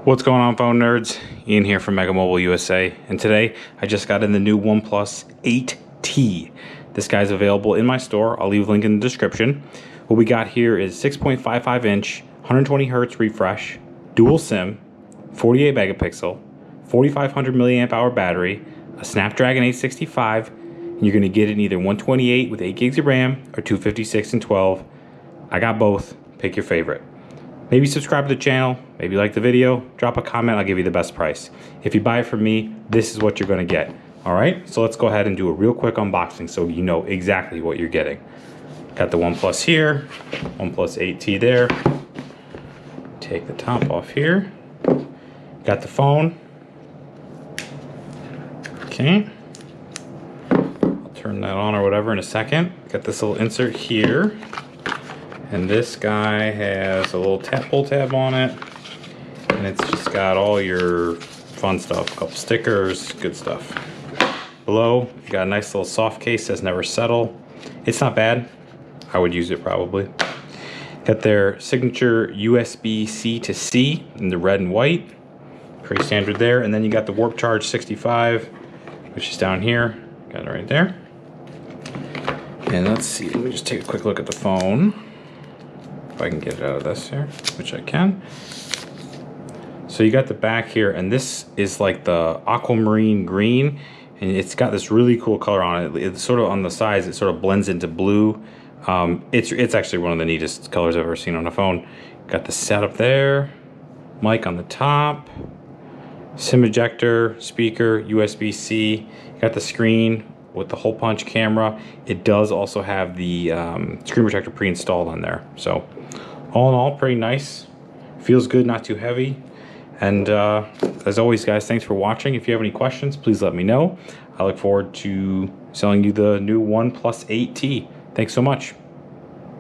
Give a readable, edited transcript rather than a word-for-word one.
What's going on, phone nerds? Ian here from Mega Mobile USA, and today I just got in the new OnePlus 8T. This guy's available in my store. I'll leave a link in the description. What we got here is 6.55 inch, 120 hertz refresh, dual SIM, 48 megapixel, 4500 milliamp hour battery, a Snapdragon 865, and you're going to get it in either 128 with 8 gigs of RAM or 256 and 12. I got both. Pick your favorite. Maybe subscribe to the channel, maybe like the video, drop a comment, I'll give you the best price. If you buy it from me, this is what you're gonna get. All right, so let's go ahead and do a real quick unboxing so you know exactly what you're getting. Got the OnePlus here, OnePlus 8T there. Take the top off here. Got the phone. Okay. I'll turn that on or whatever in a second. Got this little insert here. And this guy has a little pull tab on it, and it's just got all your fun stuff, a couple stickers, good stuff. Below, you got a nice little soft case, says never settle. It's not bad. I would use it probably. Got their signature USB-C to C in the red and white. Pretty standard there. And then you got the Warp Charge 65, which is down here. Got it right there. And let's see, let me just take a quick look at the phone. If I can get it out of this here, which I can. So you got the back here, and this is like the aquamarine green, and it's got this really cool color on it. It's sort of on the sides, it sort of blends into blue. It's actually one of the neatest colors I've ever seen on a phone. Got the setup there, mic on the top, SIM ejector, speaker, USB-C. Got the screen with the hole punch camera. It does also have the screen protector pre-installed on there. So all in all, pretty nice. Feels good, not too heavy. And as always, guys, thanks for watching. If you have any questions, please let me know. I look forward to selling you the new OnePlus 8T. Thanks so much.